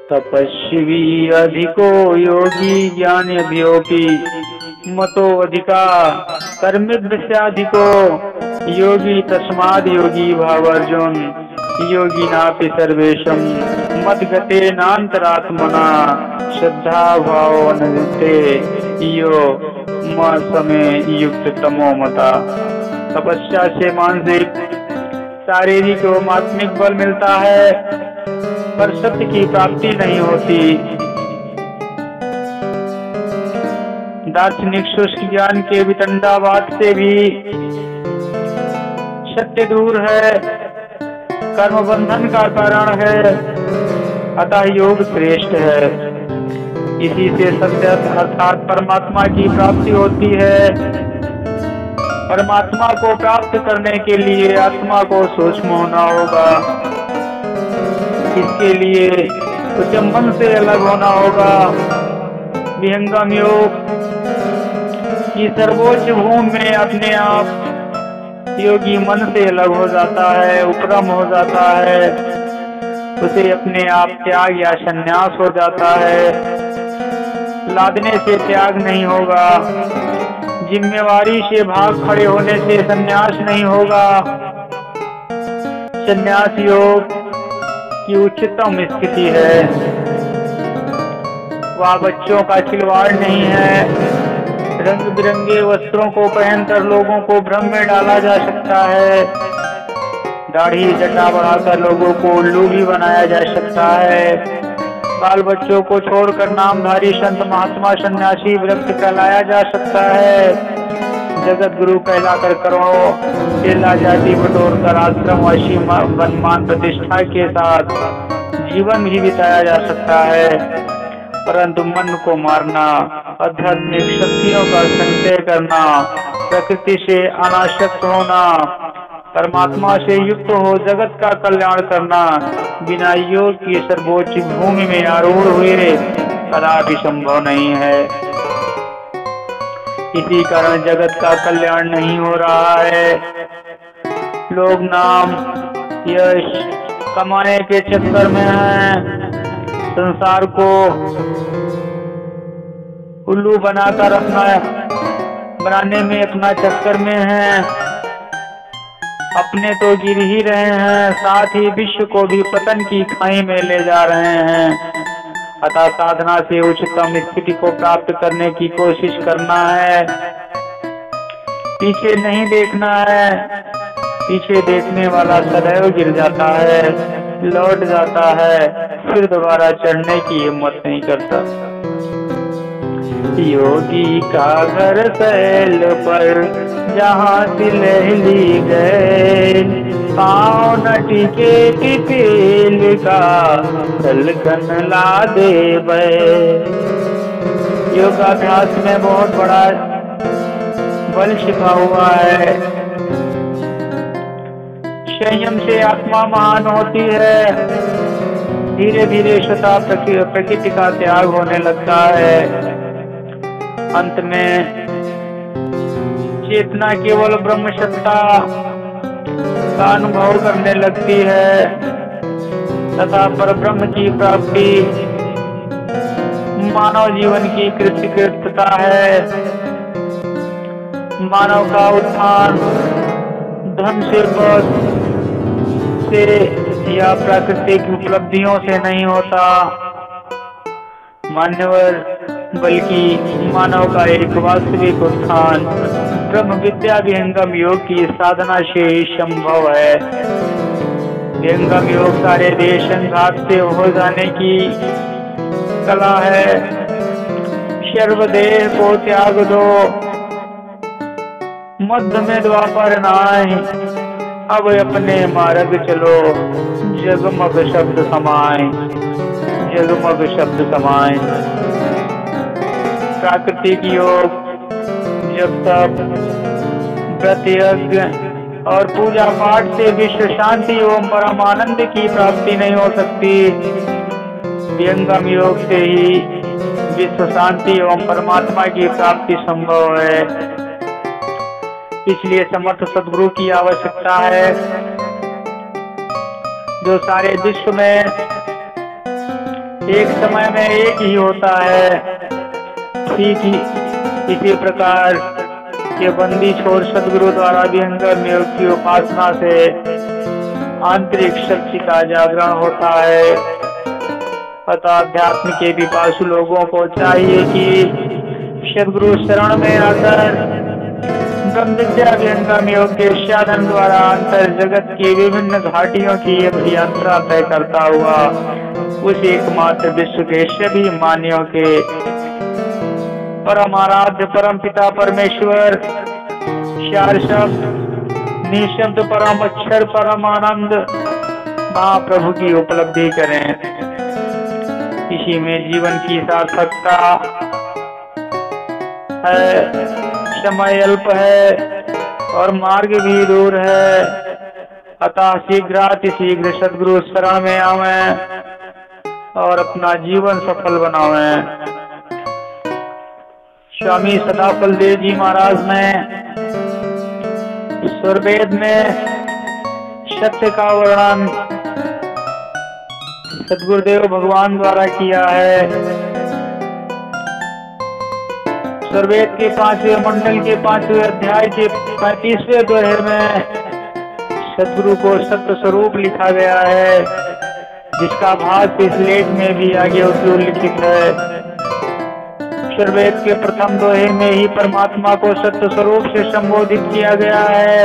तपस्वी अधिको योगी ज्ञानी अभियोगी मतो अधिका कर्मिभ्यस्याधिको योगी तस्माद् योगी भाव अर्जुन योगी नापि सर्वेशम मद्गते नान्तरात्मना श्रद्धा भाव अनुते यो मसमे युक्त तमो मता। तपस्या से मानसिक शारीरिक एवं आत्मिक बल मिलता है पर सत्य की प्राप्ति नहीं होती। दार्शनिक शुष्क ज्ञान के वितंडावाद से भी सत्य दूर है, कर्म बंधन का कारण है, अतः योग श्रेष्ठ है। इसी से सत्य अर्थात परमात्मा की प्राप्ति होती है। परमात्मा को प्राप्त करने के लिए आत्मा को सूक्ष्म होना होगा। इसके लिए उसे मन से अलग होना होगा। विहंगम योग की सर्वोच्च भूमि में अपने आप योगी मन से अलग हो जाता है, उपरम हो जाता है। उसे अपने आप त्याग या संन्यास हो जाता है। लादने से त्याग नहीं होगा, जिम्मेवारी से भाग खड़े होने से संन्यास नहीं होगा। संन्यास योग की उच्चतम स्थिति है। वह बच्चों का खिलवाड़ नहीं है। रंग बिरंगे वस्त्रों को पहनकर लोगों को भ्रम में डाला जा सकता है। दाढ़ी जटा बढ़ाकर लोगों को उल्लू भी बनाया जा सकता है। बाल बच्चों को छोड़कर नामधारी संत महात्मा सन्यासी व्रत कहलाया जा सकता है। जगत गुरु कहलाकर करोड़ों चेला जाति बटोर कर आश्रम वासी मान प्रतिष्ठा के साथ जीवन भी बिताया जा सकता है। परंतु मन को मारना, आध्यात्मिक शक्तियों का संचय करना, प्रकृति से अनासक्त होना, परमात्मा से युक्त हो जगत का कल्याण करना बिना योग की सर्वोच्च भूमि में आरूढ़ हुए कदापि संभव नहीं है। इसी कारण जगत का कल्याण नहीं हो रहा है। लोग नाम यश कमाने के चक्कर में हैं। संसार को उल्लू बनाकर बनाने में अपना चक्कर में हैं। अपने तो गिर ही रहे हैं, साथ ही विश्व को भी पतन की खाई में ले जा रहे हैं। अतः साधना से उच्चतम स्थिति को प्राप्त करने की कोशिश करना है। पीछे नहीं देखना है। पीछे देखने वाला सदैव गिर जाता है, लौट जाता है, फिर दोबारा चढ़ने की हिम्मत नहीं करता। योगी का घर सैल पर जहाँ तिलहली गए, पाँव न टिके पिपील का तलकन ला देवे। योगाभ्यास में बहुत बड़ा बल छिपा हुआ है। संयम से आत्मा महान होती है। धीरे धीरे स्वतः प्रकृति का त्याग होने लगता है। अंत में चेतना केवल ब्रह्म सत्ता का अनुभव करने लगती है तथा परब्रह्म की प्राप्ति मानव जीवन की कृतकृत्यता है। मानव का उत्थान धन से पद से या प्राकृतिक उपलब्धियों से नहीं होता, मान्यवर, बल्कि मानव का एक वास्तविक उत्थान ब्रह्म विद्या विहंगम योग की साधना से ही संभव है। विहंगम योग सारे देश संघात से हो जाने की कला है। सर्वदेह को त्याग दो, मध्य में द्वापर नाय, अब अपने मार्ग चलो, जगमग शब्द समाए, जगमग शब्द समाए। प्राकृतिक योग जब तक व्रत यज्ञ और पूजा पाठ से विश्व शांति एवं परम आनंद की प्राप्ति नहीं हो सकती। विहंगम योग से ही विश्व शांति एवं परमात्मा की प्राप्ति संभव है। इसलिए समर्थ सद्गुरु की आवश्यकता है जो सारे विश्व में एक समय में एक ही होता है। ठीक ही इसी प्रकार के बंदी छोड़ सदगुरु द्वारा विहंगम योग की उपासना से आंतरिक शक्ति का जागरण होता है। अतः अध्यात्म के पिपासु लोगों को चाहिए कि सदगुरु शरण में आकर ब्रह्म विद्या विहंगम योग के साधन द्वारा अंतर जगत की विभिन्न घाटियों की यात्रा तय करता हुआ उस एकमात्र विश्व के सभी मान्यों के परम आराध्य परम पिता परमेश्वर चार शब्द निशब्द परम अक्षर परम आनंद महाप्रभु की उपलब्धि करें। इसी में जीवन की सार्थकता है। समय अल्प है और मार्ग भी दूर है। अतः शीघ्र सदगुरु शरण में आवें और अपना जीवन सफल बनावें। स्वामी सदाफल देव जी महाराज ने स्वरवेद में सत्य का वर्णन सदगुरुदेव भगवान द्वारा किया है। स्वरवेद के 5वें मंडल के 5वें अध्याय के 35वें दोहे में सदगुरु को सत्य स्वरूप लिखा गया है, जिसका भाग इस लेख में भी आगे उल्लिखित है। स्वरवेद के प्रथम दोहे में ही परमात्मा को सत्य स्वरूप से संबोधित किया गया है।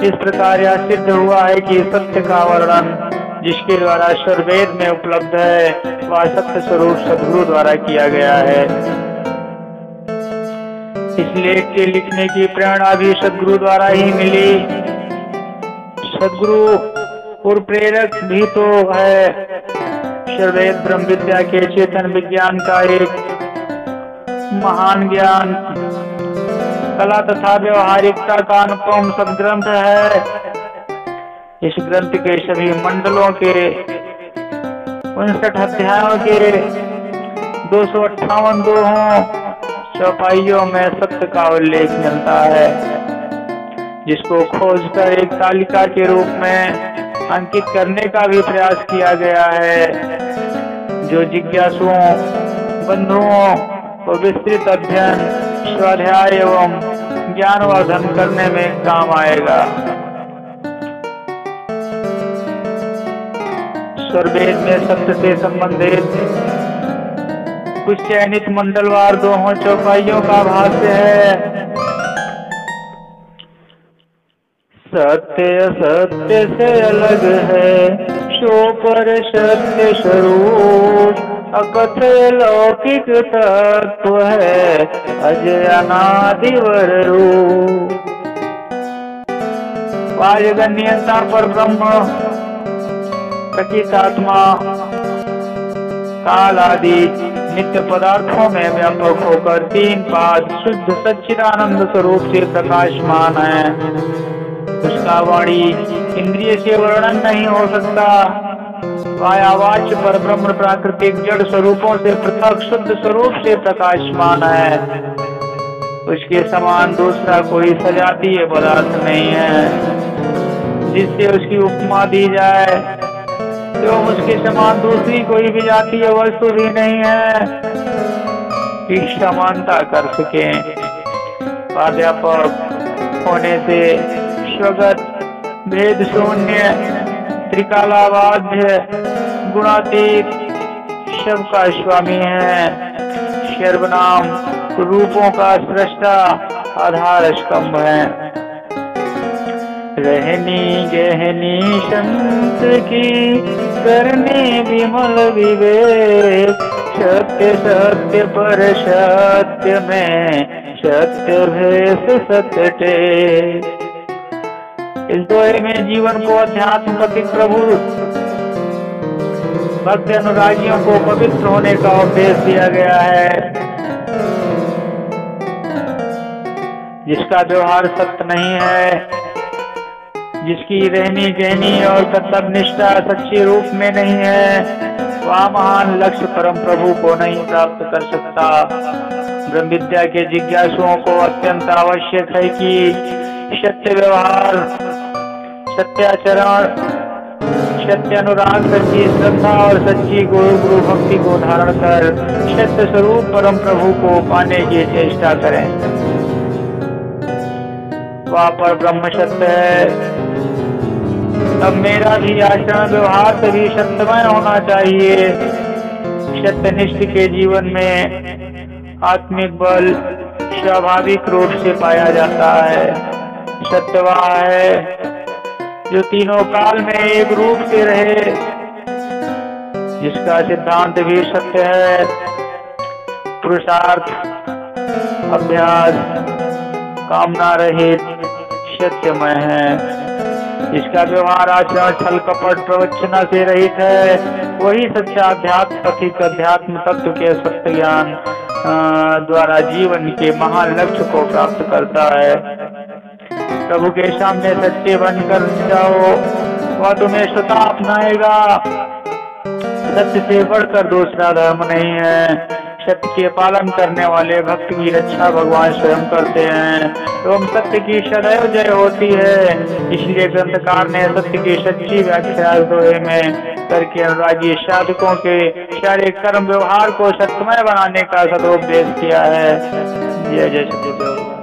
इस प्रकार यह सिद्ध हुआ है कि सत्य का वर्णन जिसके द्वारा स्वरवेद में उपलब्ध है वह सत्य स्वरूप सदगुरु द्वारा किया गया है। इस लेख के लिखने की प्रेरणा भी सदगुरु द्वारा ही मिली। सदगुरु और प्रेरक भी तो है। स्वरवेद ब्रह्म विद्या के चेतन विज्ञान का एक महान ज्ञान कला तथा व्यवहारिकता का अनुपम सदग्रंथ है। इस ग्रंथ के सभी मंडलों के 59 अध्यायों के 258 दोहों चौपाइयों में सत्य का उल्लेख मिलता है, जिसको खोजकर एक तालिका के रूप में अंकित करने का भी प्रयास किया गया है, जो जिज्ञासुओं बंधुओं को विस्तृत अध्ययन स्वाध्याय एवं ज्ञानवर्धन करने में काम आएगा। स्वरवेद में सत्य से संबंधित कुछ चयनित मंडलवार दोहों चौपाइयों का भाष्य है। सत्य सत्य से अलग है सो पर सत्य स्वरूप, अकथ्य लौकिक तत्व है अजय अनादिवर रूप। वायुगण्यता पर ब्रह्म प्रकृतात्मा काल आदि नित्य पदार्थों में व्यापक होकर 3 पाद शुद्ध सच्चिदानंद स्वरूप से प्रकाशमान है। उसका वाणी इंद्रिय से वर्णन नहीं हो सकता। वायावाच पर ब्रह्म प्राकृतिक जड़ स्वरूपों से पृथक शुद्ध स्वरूप से प्रकाशमान है। उसके समान दूसरा कोई सजातीय पदार्थ नहीं है जिससे उसकी उपमा दी जाए, एवं उसके समान दूसरी कोई भी जातीय वस्तु भी नहीं है कि समानता कर सके। प्राध्यापक होने से स्वगत भेद शून्य त्रिकालाबाध्य गुणातीत सबका स्वामी है। सर्वनाम रूपों का सृष्टा आधार स्तंभ है। रहनी गहनी संत की करने विमल विवेक, सत्य सत्य पर सत्य में सत्य भेष सत्य टेक। इस दोहे में जीवन को अध्यात्म पथिक प्रभु भक्त अनुरागियों को पवित्र होने का उपदेश दिया गया है, जिसका व्यवहार सत्य नहीं है, जिसकी रहनी गहनी और कर्तव्य निष्ठा सच्चे रूप में नहीं है, वह महान लक्ष्य परम प्रभु को नहीं प्राप्त कर सकता। ब्रह्म विद्या के जिज्ञासुओं को अत्यंत आवश्यक है कि सत्य व्यवहार, सत्याचरण, सत्य अनुराग, सच्ची श्रद्धा और सच्ची गुरु भक्ति को धारण कर सत्य स्वरूप परम प्रभु को पाने की चेष्टा करें। वहाँ पर ब्रह्म सत्य है, तब मेरा भी आचरण व्यवहार सभी सत्यमय होना चाहिए। सत्यनिष्ठ के जीवन में आत्मिक बल स्वाभाविक रूप से पाया जाता है। सत्य वह है जो तीनों काल में एक रूप से रहे, जिसका सिद्धांत भी सत्य है। पुरुषार्थ, अभ्यास, कामना रहित सत्यमय है। जिसका व्यवहार आचरण छल कपट प्रवचना से रहित है, वही सच्चा अध्यात्म पथिक अध्यात्म तत्व के सत्य ज्ञान द्वारा जीवन के महान लक्ष्य को प्राप्त करता है। प्रभु के सामने सच्चे बनकर जाओ, वह तुम्हें स्वतः अपनाएगा। सत्य से बढ़कर दूसरा धर्म नहीं है। सत्य के पालन करने वाले भक्त की रक्षा भगवान स्वयं करते हैं एवं सत्य की सदैव जय होती है। इसलिए ग्रंथकार ने सत्य की सच्ची व्याख्या दोहे में करके अनुरागी साधकों के सारे कर्म व्यवहार को सत्यमय बनाने का सदुपदेश किया है। जय जय सद्गुरुदेव।